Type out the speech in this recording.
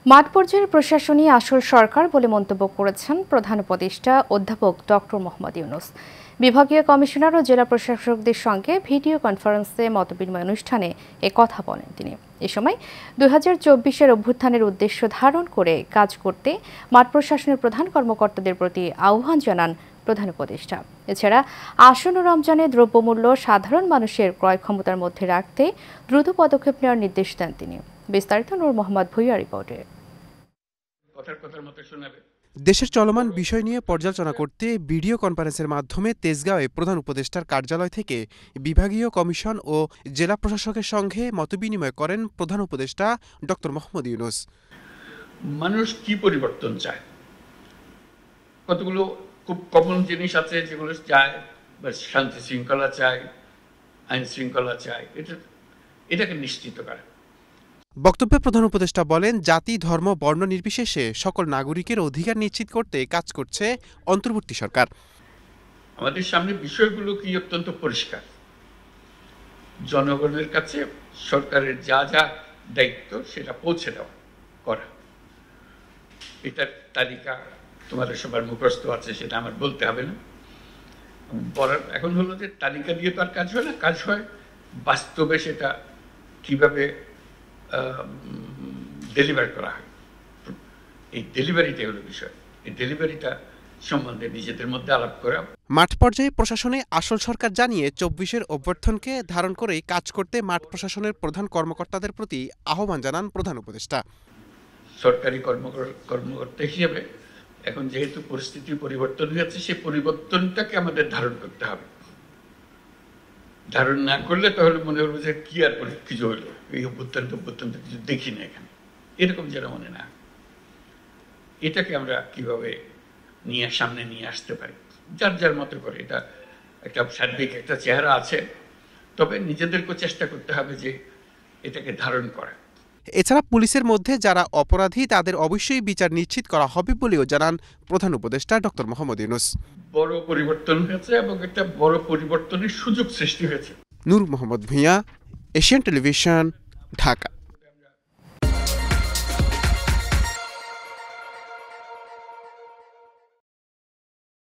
মাঠ পর্যায়ের প্রশাসনই আসল সরকার বলে মন্তব্য করেছেন প্রধান উপদেষ্টা অধ্যাপক ডক্টর মোহাম্মদ ইউনূস। বিভাগীয় কমিশনার ও জেলা প্রশাসকদের সঙ্গে ভিডিও কনফারেন্সে মতবিনিময় অনুষ্ঠানে কথা বলেন তিনি। এ সময় 2024-এর অভ্যুত্থানের উদ্দেশ্য ধারণ করে কাজ করতে মাঠ প্রশাসনের প্রধান কর্মকর্তাদের প্রতি আহ্বান জানান প্রধান উপদেষ্টা। এছাড়া আসন্ন রমজানে দ্রব্যমূল্য সাধারণ মানুষের ক্রয় ক্ষমতার মধ্যে রাখতে দ্রুত পদক্ষেপ নেওয়ার নির্দেশ দেন তিনি। বিস্তারিত নূর মোহাম্মদ ভুইয়া রিপোর্টে। দেশের চলমান বিষয় নিয়ে পর্যালোচনা করতে ভিডিও কনফারেন্সের মাধ্যমে তেজগাঁওয়ে প্রধান উপদেষ্টার কার্যালয় থেকে বিভাগীয় কমিশন ও জেলা প্রশাসকের সঙ্গে মতবিনিময় করেন প্রধান উপদেষ্টা ডক্টর মোহাম্মদ ইউনূস। মানুষ কি পরিবর্তন চায়, কতগুলো খুব কমন জিনিস আছে যেগুলো চায়, শান্তি শৃঙ্খলা চায়, আইন শৃঙ্খলা চায়, এটাকে নিশ্চিত করে। বক্তব্যে প্রধান উপদেষ্টা বলেন, জাতি ধর্ম বর্ণ নির্বিশেষে সকল নাগরিকের অধিকার নিশ্চিত করতে কাজ করছে অন্তর্বর্তী সরকার। আমাদের সামনে বিষয়গুলো কি অত্যন্ত পরিষ্কার। জনগণের কাছে সরকারের যা যা দায়িত্ব সেটা পৌঁছে দেওয়া করা, এটার তালিকা তোমাদের সবার মুখস্থ আছে, সেটা আমার বলতে হবে না। এখন হলো যে তালিকা দিয়ে তো আর কাজ হয় না, কাজ হয় বাস্তবে সেটা কিভাবে ডেলিভার করা হয়। এই ডেলিভারিটা হলো বিষয়। এই ডেলিভারিটা সম্বন্ধে নিজেদের মধ্যে আলাপ করা। মাঠ পর্যায়ে প্রশাসনে আসল সরকার জানিয়ে 24-এর অভ্যর্থনকে ধারণ করেই কাজ করতে মাঠ প্রশাসনের প্রধান কর্মকর্তাদের প্রতি আহ্বান জানান প্রধান উপদেষ্টা। সরকারি কর্মকর্তা হিসেবে এখন যেহেতু পরিস্থিতি পরিবর্তন হয়েছে, সেই পরিবর্তনটাকে আমাদের ধারণ করতে হবে। ধারণ না করলে তাহলে মনে হলো যে কি আর কিছু হলো, এই অভ্যুত্থান কিছু দেখি না এখানে, এরকম যেন মনে না। এটাকে আমরা কিভাবে সামনে নিয়ে আসতে পারি, যার যার মতো করে। এটা একটা সার্বিক একটা চেহারা আছে, তবে নিজেদেরকে চেষ্টা করতে হবে যে এটাকে ধারণ করা। এছাড়া পুলিশের মধ্যে যারা অপরাধী তাদের অবশ্যই বিচার নিশ্চিত করা হবে বলেও জানান প্রধান উপদেষ্টা ডক্টর মোহাম্মদ ইউনূস। বড় পরিবর্তন হয়েছে এবং একটা বড় পরিবর্তনের সুযোগ সৃষ্টি হয়েছে। নূর মোহাম্মদ ভুইয়া, এশিয়ান টেলিভিশন, ঢাকা।